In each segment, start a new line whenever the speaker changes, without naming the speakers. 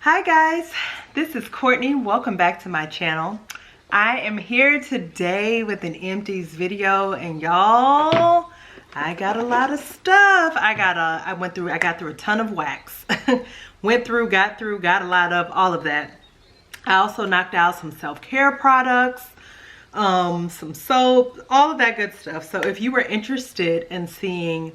Hi guys, this is Courtney. Welcome back to my channel. I am here today with an Empties video, and y'all, I got a lot of stuff. I got through a ton of wax. got a lot of all of that. I also knocked out some self-care products, some soap, all of that good stuff. So if you were interested in seeing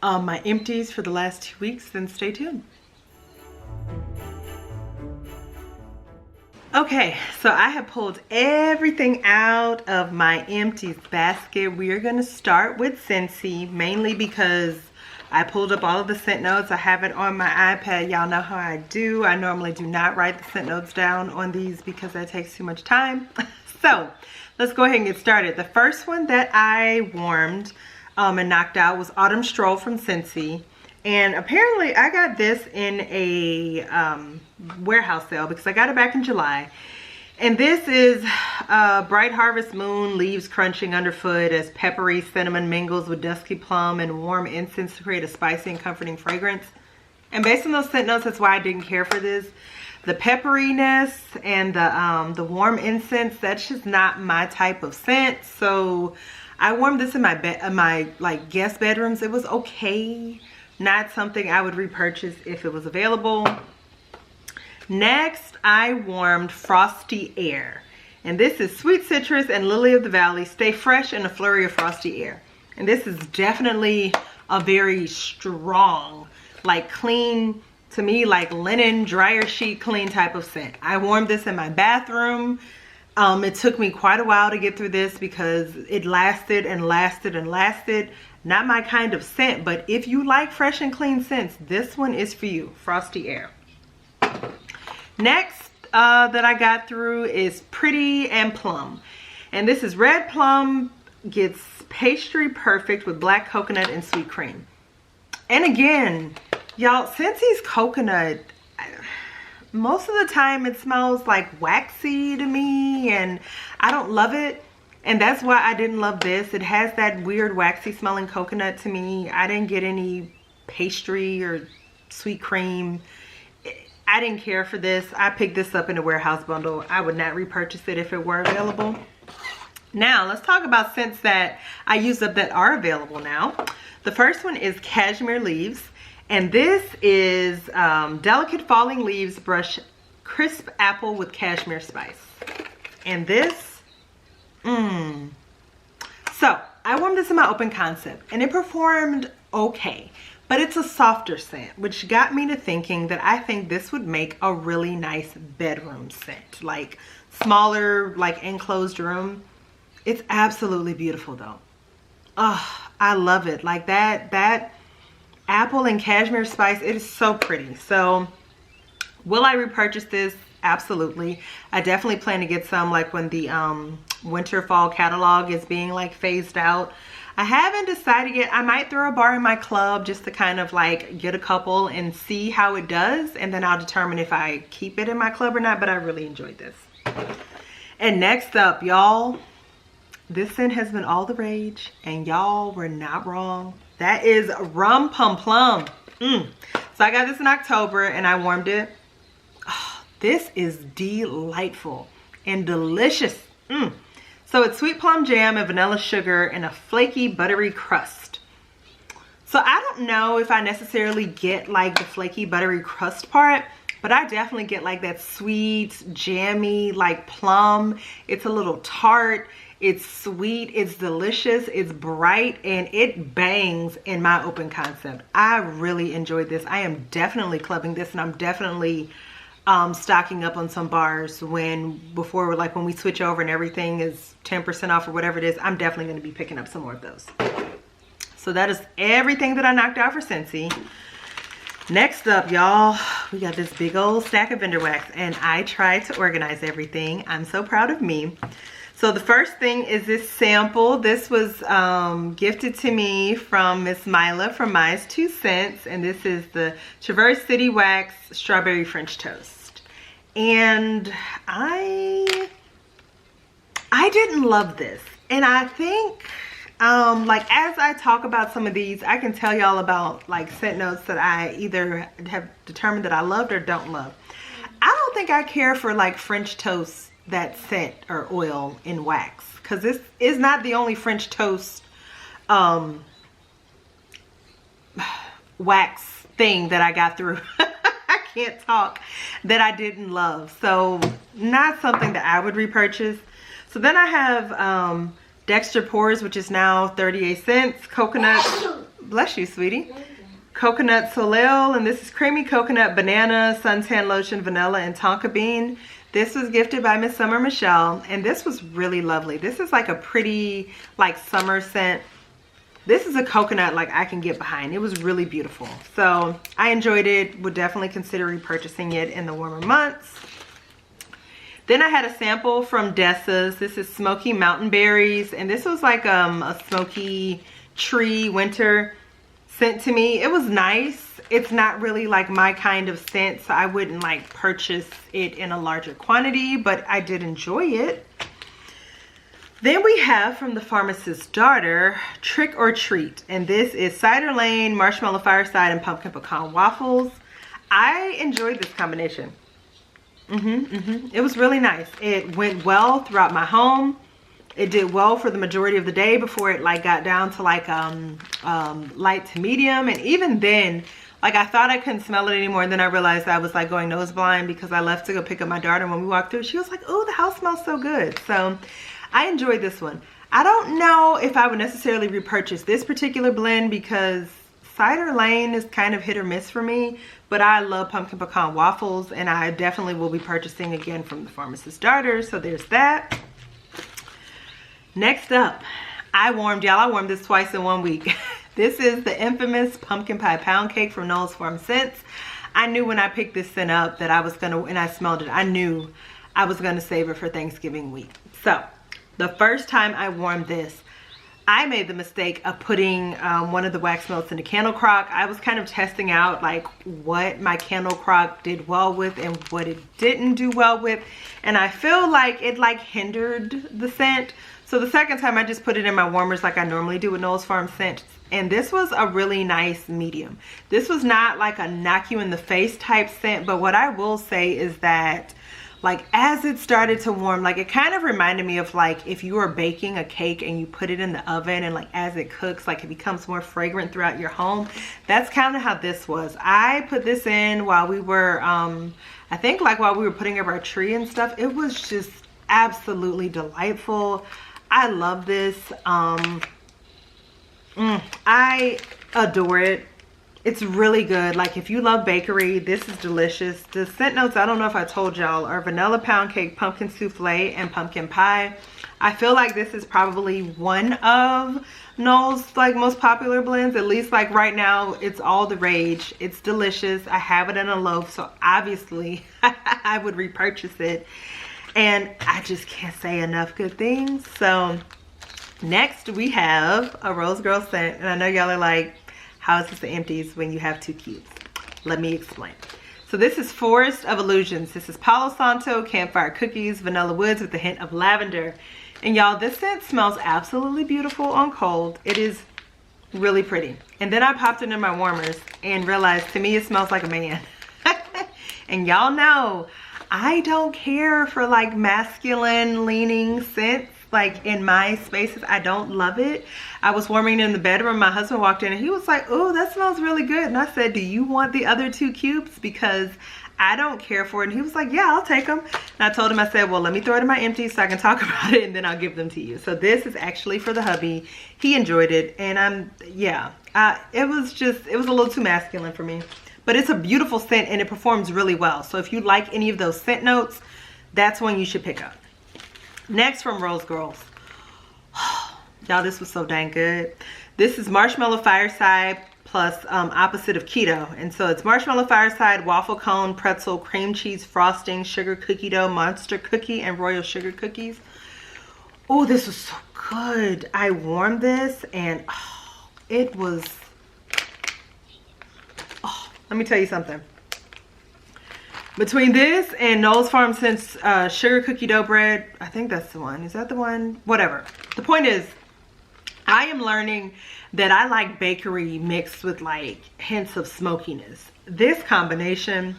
my empties for the last 2 weeks, then stay tuned. Okay, so I have pulled everything out of my empties basket. We are going to start with Cincy, mainly because I pulled up all of the scent notes. I have it on my iPad. Y'all know how I do. I normally do not write the scent notes down on these because that takes too much time. So let's go ahead and get started. The first one that I warmed and knocked out was Autumn Stroll from Cincy. And apparently I got this in a warehouse sale because I got it back in July. And this is Bright Harvest Moon, leaves crunching underfoot as peppery cinnamon mingles with dusky plum and warm incense to create a spicy and comforting fragrance. And based on those scent notes, that's why I didn't care for this. The pepperiness and the warm incense, that's just not my type of scent. So I warmed this in my like guest bedrooms. It was okay. Not something I would repurchase if it was available. Next, I warmed Frosty Air. And this is sweet citrus and lily of the valley. Stay fresh in a flurry of frosty air. And this is definitely a very strong, like clean, to me, like linen, dryer sheet, clean type of scent. I warmed this in my bathroom. It took me quite a while to get through this because it lasted and lasted and lasted. Not my kind of scent, but if you like fresh and clean scents, this one is for you, Frosty Air. Next that I got through is Pretty and Plum. And this is red plum, gets pastry perfect with black coconut and sweet cream. And again, y'all, Cincy's coconut, most of the time it smells like waxy to me and I don't love it. And that's why I didn't love this. It has that weird waxy smelling coconut to me. I didn't get any pastry or sweet cream. I didn't care for this. I picked this up in a warehouse bundle. I would not repurchase it if it were available. Now, let's talk about scents that I used up that are available now. The first one is Cashmere Leaves. And this is Delicate Falling Leaves Brush Crisp Apple with Cashmere Spice. And this, So, I warmed this in my open concept and it performed okay. But it's a softer scent, which got me to thinking that I think this would make a really nice bedroom scent. Like smaller, like enclosed room. It's absolutely beautiful though. Oh, I love it. Like that apple and cashmere spice, it is so pretty. So will I repurchase this? Absolutely. I definitely plan to get some like when the winter fall catalog is being like phased out. I haven't decided yet. I might throw a bar in my club just to kind of like get a couple and see how it does, and then I'll determine if I keep it in my club or not. But I really enjoyed this. And next up, y'all, this scent has been all the rage and y'all were not wrong. That is Rum Pum Plum. So I got this in October and I warmed it. Oh, this is delightful and delicious. So it's sweet plum jam and vanilla sugar and a flaky buttery crust. So I don't know if I necessarily get like the flaky buttery crust part, but I definitely get like that sweet, jammy, like plum. It's a little tart. It's sweet, it's delicious, it's bright, and it bangs in my open concept. I really enjoyed this. I am definitely clubbing this, and I'm definitely stocking up on some bars when we switch over and everything is 10% off or whatever it is. I'm definitely going to be picking up some more of those. So that is everything that I knocked out for Cincy. Next up, y'all, we got this big old stack of vendor wax, and I tried to organize everything. I'm so proud of me. So the first thing is this sample. This was gifted to me from Miss Mila from Mi's 2 Cents, and this is the Traverse City Wax Strawberry French Toast. And I didn't love this, and I think like as I talk about some of these, I can tell y'all about like scent notes that I either have determined that I loved or don't love. don't think I care for like French toast that scent or oil in wax, because this is not the only French toast wax thing that I got through. I can't talk, that I didn't love. So not something that I would repurchase. So then I have Dexter Pores, which is now 38 cents. Coconut, bless you, sweetie. Coconut Soleil, and this is creamy coconut, banana, suntan lotion, vanilla, and tonka bean. This was gifted by Miss Summer Michelle, and this was really lovely. This is like a pretty like summer scent. This is a coconut like I can get behind. It was really beautiful. So I enjoyed it. Would definitely consider repurchasing it in the warmer months. Then I had a sample from Dessa's. This is Smoky Mountain Berries, and this was like a smoky tree winter scent to me. It was nice. It's not really like my kind of scent, so I wouldn't like purchase it in a larger quantity, but I did enjoy it. Then we have from the Pharmacist's Daughter, Trick or Treat, and this is Cider Lane, Marshmallow Fireside, and Pumpkin Pecan Waffles. I enjoyed this combination. It was really nice. It went well throughout my home. It did well for the majority of the day before it like got down to like light to medium, and even then like I thought I couldn't smell it anymore, and then I realized I was like going nose blind because I left to go pick up my daughter. When we walked through, she was like, oh, the house smells so good. So I enjoyed this one. I don't know if I would necessarily repurchase this particular blend because Cider Lane is kind of hit or miss for me, but I love Pumpkin Pecan Waffles, and I definitely will be purchasing again from the Pharmacist's Daughter. So there's that. Next up, I warmed this twice in 1 week. This is the infamous Pumpkin Pie Pound Cake from Knowles Farm Scents. I knew when I picked this scent up that I was gonna, and I smelled it, I knew I was gonna save it for Thanksgiving week. So the first time I warmed this, I made the mistake of putting one of the wax melts in a candle crock. I was kind of testing out like what my candle crock did well with and what it didn't do well with, and I feel like it like hindered the scent. So the second time I just put it in my warmers like I normally do with Knowles Farm Scents, and this was a really nice medium. This was not like a knock you in the face type scent, but what I will say is that like as it started to warm, like it kind of reminded me of like if you were baking a cake and you put it in the oven, and like as it cooks, like it becomes more fragrant throughout your home. That's kind of how this was. I put this in while we were I think like while we were putting up our tree and stuff. It was just absolutely delightful. I love this. I adore it. It's really good. Like if you love bakery, this is delicious. The scent notes, I don't know if I told y'all, are vanilla pound cake, pumpkin souffle, and pumpkin pie. I feel like this is probably one of Knowles' like most popular blends. At least like right now, it's all the rage. It's delicious. I have it in a loaf, so obviously I would repurchase it. And I just can't say enough good things. So next we have a Rose Girl scent, and I know y'all are like, how is this the Empties when you have two cubes? Let me explain. So this is Forest of Illusions. This is Palo Santo, Campfire Cookies, Vanilla Woods with a hint of lavender. And y'all, this scent smells absolutely beautiful on cold. It is really pretty. And then I popped it in my warmers and realized to me it smells like a man. And y'all know I don't care for like masculine leaning scents. Like in my spaces, I don't love it. I was warming in the bedroom. My husband walked in and he was like, oh, that smells really good. And I said, do you want the other two cubes? Because I don't care for it. And he was like, yeah, I'll take them. And I told him, I said, well, let me throw it in my Empties so I can talk about it, and then I'll give them to you. So this is actually for the hubby. He enjoyed it. And it was a little too masculine for me. But it's a beautiful scent and it performs really well. So if you like any of those scent notes, that's one you should pick up. Next from Rose Girls. Y'all, this was so dang good. This is Marshmallow Fireside plus opposite of keto. And so it's Marshmallow Fireside, waffle cone, pretzel, cream cheese frosting, sugar cookie dough, monster cookie, and royal sugar cookies. Oh, this was so good. I warmed this and it was, let me tell you something. Between this and Knowles Farm Scents sugar cookie dough bread, I think that's the one. Is that the one? Whatever. The point is, I am learning that I like bakery mixed with like hints of smokiness. This combination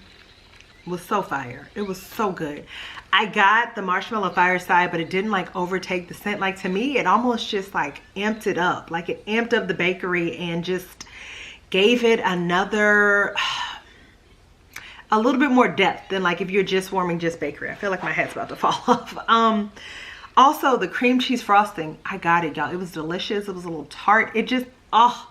was so fire. It was so good. I got the marshmallow fireside, but it didn't like overtake the scent. Like to me, it almost just like amped it up. Like it amped up the bakery and just gave it another, a little bit more depth than like if you're just warming just bakery. I feel like my head's about to fall off. Also the cream cheese frosting, I got it, y'all. It was delicious. It was a little tart. It just, oh,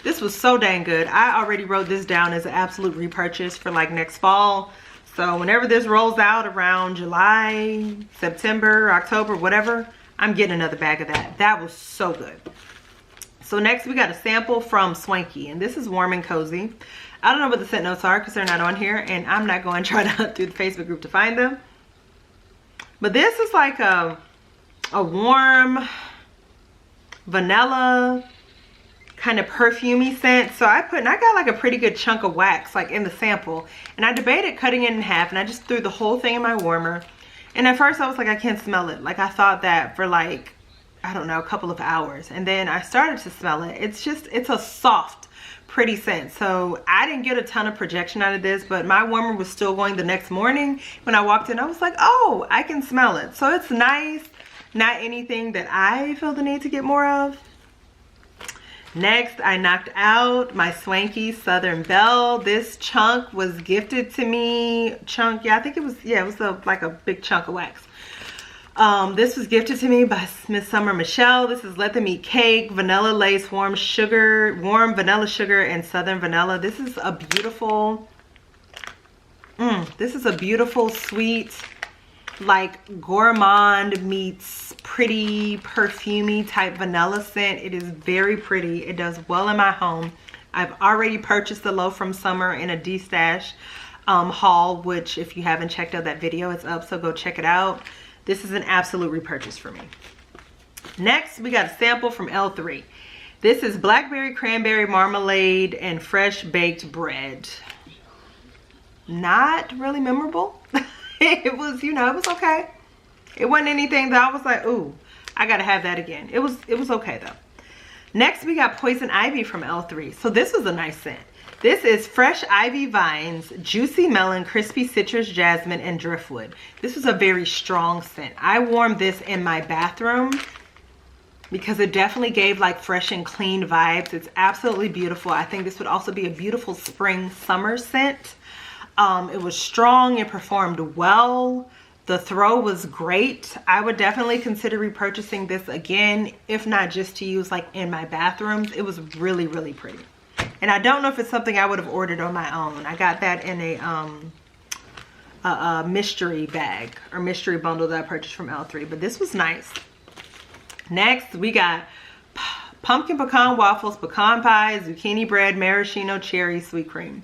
this was so dang good. I already wrote this down as an absolute repurchase for like next fall. So whenever this rolls out around July, September, October, whatever, I'm getting another bag of that. That was so good. So next we got a sample from Swanky, and this is Warm and Cozy. I don't know what the scent notes are because they're not on here, and I'm not going to try to hunt through the Facebook group to find them. But this is like a warm vanilla kind of perfumey scent. So I got like a pretty good chunk of wax like in the sample, and I debated cutting it in half, and I just threw the whole thing in my warmer. And at first I was like, I can't smell it. Like I thought that for like, I don't know, a couple of hours, and then I started to smell it. It's a soft, pretty scent. So I didn't get a ton of projection out of this, but my warmer was still going the next morning. When I walked in, I was like, oh, I can smell it. So it's nice. Not anything that I feel the need to get more of. Next, I knocked out my Swanky Southern Belle. This chunk was gifted to me. Chunk, yeah, I think it was, yeah, it was like a big chunk of wax. This was gifted to me by Miss Summer Michelle. This is Let Them Eat Cake, vanilla lace, warm vanilla sugar, and southern vanilla. This is a beautiful, sweet, like gourmand meets pretty perfumey type vanilla scent. It is very pretty. It does well in my home. I've already purchased the loaf from Summer in a D-Stash haul, which if you haven't checked out that video, it's up, so go check it out. This is an absolute repurchase for me. Next, we got a sample from L3. This is blackberry cranberry marmalade and fresh baked bread. Not really memorable. It was, you know, it was okay. It wasn't anything that I was like, ooh, I gotta have that again. It was okay though. Next, we got Poison Ivy from L3. So this was a nice scent. This is fresh ivy vines, juicy melon, crispy citrus, jasmine, and driftwood. This is a very strong scent. I warmed this in my bathroom because it definitely gave like fresh and clean vibes. It's absolutely beautiful. I think this would also be a beautiful spring summer scent. It was strong. It performed well. The throw was great. I would definitely consider repurchasing this again, if not just to use like in my bathrooms. It was really, really pretty. And I don't know if it's something I would have ordered on my own. I got that in a mystery bag or mystery bundle that I purchased from L3, but this was nice. Next, we got pumpkin pecan waffles, pecan pie, zucchini bread, maraschino cherry, sweet cream.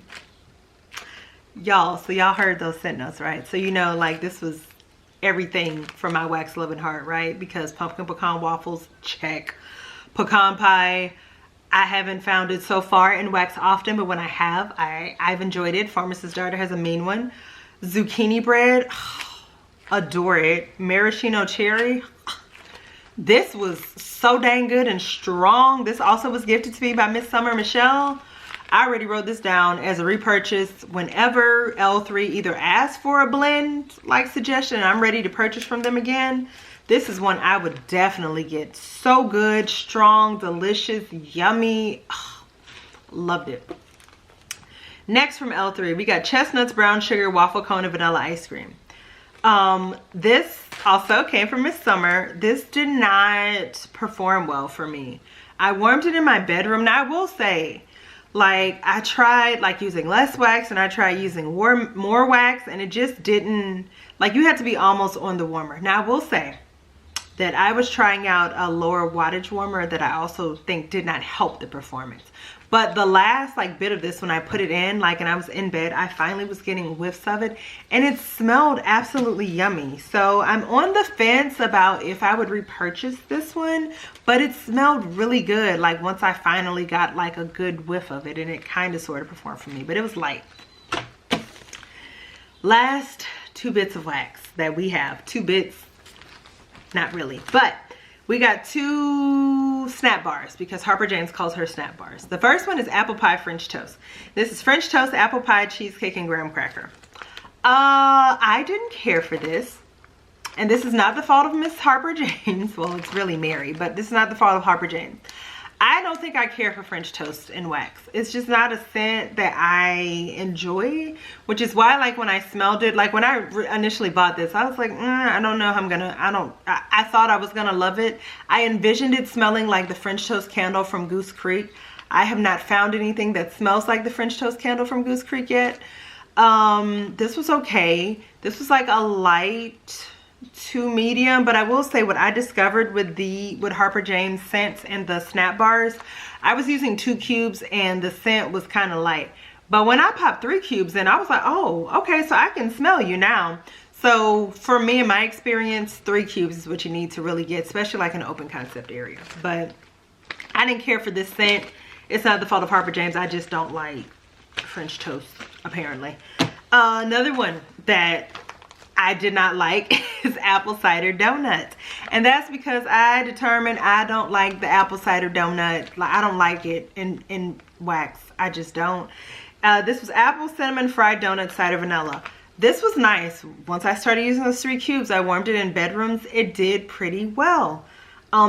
Y'all, so y'all heard those scent notes, right? So you know, like this was everything for my wax loving heart, right? Because pumpkin pecan waffles, check. Pecan pie, I haven't found it so far in wax often, but when I have, I've enjoyed it. Pharmacist's Daughter has a mean one. Zucchini bread, adore it. Maraschino cherry, this was so dang good and strong. This also was gifted to me by Miss Summer Michelle. I already wrote this down as a repurchase. Whenever L3 either asks for a blend like suggestion, I'm ready to purchase from them again. This is one I would definitely get. So good, strong, delicious, yummy. Oh, loved it. Next from L3, we got chestnuts, brown sugar, waffle cone, and vanilla ice cream. This also came from Miss Summer. This did not perform well for me. I warmed it in my bedroom. Now I will say, like I tried like using less wax and I tried using more wax, and it just didn't, like you had to be almost on the warmer. Now I will say that I was trying out a lower wattage warmer that I also think did not help the performance. But the last like bit of this, when I put it in, like, and I was in bed, I finally was getting whiffs of it, and it smelled absolutely yummy. So I'm on the fence about if I would repurchase this one, but it smelled really good. Like once I finally got like a good whiff of it, and it kind of sort of performed for me, but it was light. Last two bits of wax that we have, two bits, not really, but we got two snap bars because Harper James calls her snap bars. The first one is apple pie French toast. This is French toast, apple pie, cheesecake, and graham cracker. I didn't care for this. And this is not the fault of Miss Harper James. Well, it's really Mary, but this is not the fault of Harper James. I don't think I care for French toast in wax. It's just not a scent that I enjoy, which is why, like, when I smelled it, like when I initially bought this, I was like, I don't know how I'm gonna, I thought I was gonna love it. I envisioned it smelling like the French toast candle from Goose Creek. I have not found anything that smells like the French toast candle from Goose Creek yet. This was okay. This was like a light to medium, but I will say what I discovered with Harper James scents and the snap bars, I was using 2 cubes and the scent was kind of light, but when I popped 3 cubes in, I was like, oh, okay, so I can smell you now. So for me, in my experience, 3 cubes is what you need to really get, especially like in an open concept area. But I didn't care for this scent. It's not the fault of Harper James. I just don't like French toast, apparently. Another one that I did not like is apple cider donut, and that's because I determined I don't like the apple cider donut. Like, I don't like it in wax. I just don't. This was apple cinnamon fried donut cider vanilla. This was nice. Once I started using those 3 cubes, I warmed it in bedrooms. It did pretty well.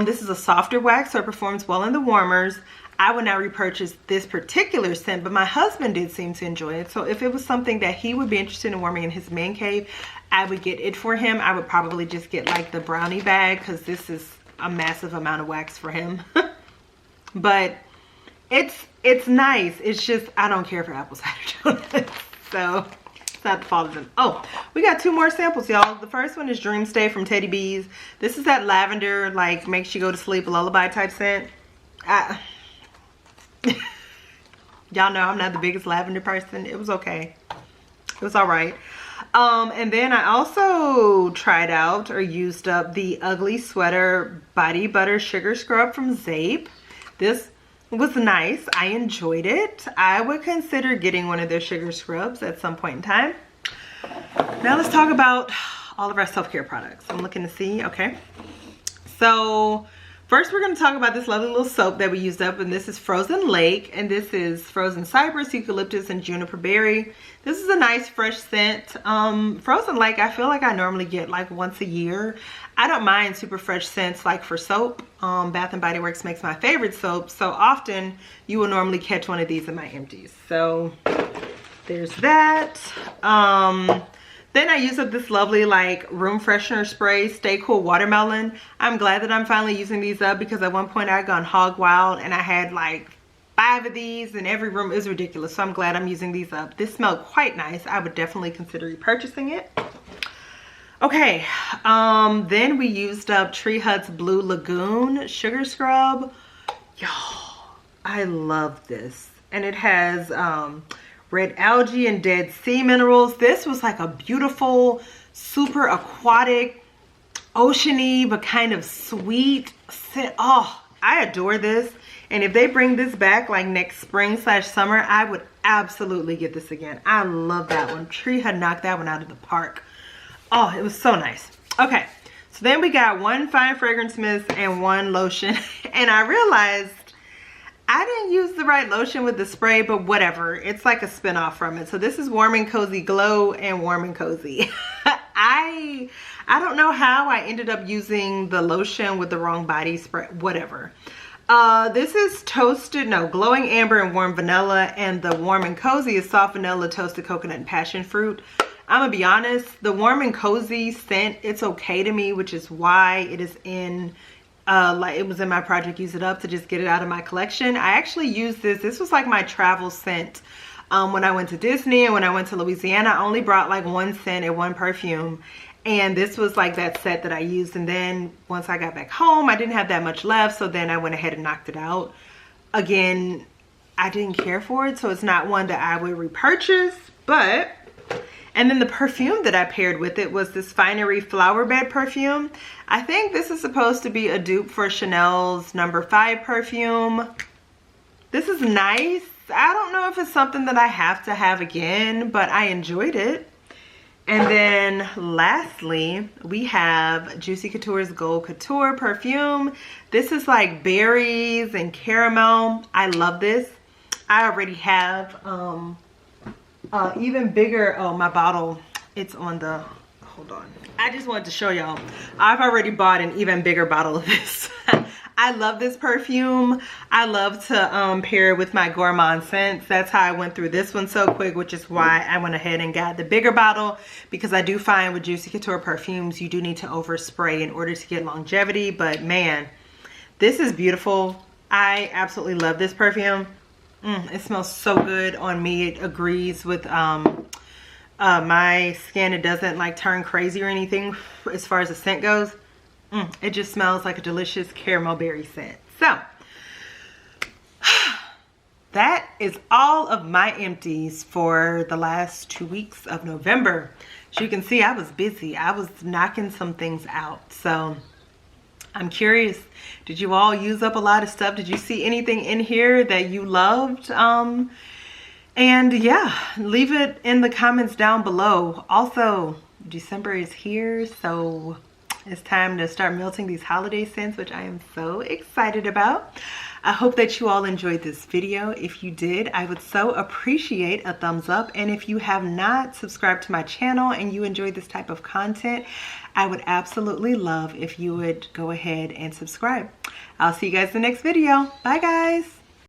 This is a softer wax, so it performs well in the warmers. I would not repurchase this particular scent, but my husband did seem to enjoy it. So if it was something that he would be interested in warming in his man cave, I would get it for him. I would probably just get like the brownie bag because this is a massive amount of wax for him. But it's nice. It's just, I don't care for apple cider donuts. So it's not the fault of them. Oh, we got 2 more samples, y'all. The first one is Dream Stay from Teddy Bees. This is that lavender, like, makes you go to sleep, lullaby type scent. Y'all know I'm not the biggest lavender person. It was okay. It was all right. And then I also tried out or used up the Ugly Sweater Body Butter Sugar Scrub from Zape. This was nice. I enjoyed it. I would consider getting one of their sugar scrubs at some point in time. Now let's talk about all of our self-care products. I'm looking to see. Okay. So first, we're going to talk about this lovely little soap that we used up, and this is Frozen Lake, and this is Frozen Cypress, Eucalyptus, and Juniper Berry. This is a nice fresh scent. Frozen Lake, I feel like I normally get like once a year. I don't mind super fresh scents like for soap. Bath & Body Works makes my favorite soap, so often you will normally catch one of these in my empties. So there's that. Then I used up this lovely like room freshener spray, Stay Cool Watermelon. I'm glad that I'm finally using these up because at one point I had gone hog wild and I had like 5 of these in every room. It was ridiculous. So I'm glad I'm using these up. This smelled quite nice. I would definitely consider repurchasing it. Okay, then we used up Tree Hut's Blue Lagoon Sugar Scrub. Y'all, I love this. And it has red algae and dead sea minerals. This was like a beautiful, super aquatic, oceany, but kind of sweet scent. Oh, I adore this. And if they bring this back like next spring/summer, I would absolutely get this again. I love that one. Tree had knocked that one out of the park. Oh, it was so nice. Okay, so then we got 1 fine fragrance mist and 1 lotion. And I realized I didn't use the right lotion with the spray, but whatever. It's like a spinoff from it. So this is Warm and Cozy Glow and Warm and Cozy. I don't know how I ended up using the lotion with the wrong body spray, whatever. This is Glowing Amber and Warm Vanilla, and the Warm and Cozy is Soft Vanilla, Toasted Coconut, and Passion Fruit. I'm gonna be honest, the Warm and Cozy scent, it's okay to me, which is why it is in like it was in my project Use It Up to just get it out of my collection. I actually used this was like my travel scent when I went to Disney and when I went to Louisiana. I only brought like 1 scent and 1 perfume, and this was like that set that I used. And then once I got back home, I didn't have that much left, so then I went ahead and knocked it out. Again, I didn't care for it, so it's not one that I would repurchase. But and then the perfume that I paired with it was this Finery Flower Bed perfume. I think this is supposed to be a dupe for Chanel's No. 5 perfume. This is nice. I don't know if it's something that I have to have again, but I enjoyed it. And then lastly, we have Juicy Couture's Gold Couture perfume. This is like berries and caramel. I love this. I already have even bigger, oh, my bottle It's on the, hold on. I just wanted to show y'all. I've already bought an even bigger bottle of this. I love this perfume. I love to pair it with my gourmand scents. That's how I went through this one so quick, which is why I went ahead and got the bigger bottle, because I do find with Juicy Couture perfumes, you do need to overspray in order to get longevity. But man, this is beautiful. I absolutely love this perfume. It smells so good on me. It agrees with my skin. It doesn't like turn crazy or anything as far as the scent goes. It just smells like a delicious caramel berry scent. So that is all of my empties for the last 2 weeks of November. As you can see, I was busy. I was knocking some things out. So I'm curious, did you all use up a lot of stuff? Did you see anything in here that you loved? And yeah, leave it in the comments down below. Also, December is here, so it's time to start melting these holiday scents, which I am so excited about. I hope that you all enjoyed this video. If you did, I would so appreciate a thumbs up. And if you have not subscribed to my channel and you enjoy this type of content, I would absolutely love if you would go ahead and subscribe. I'll see you guys in the next video. Bye guys.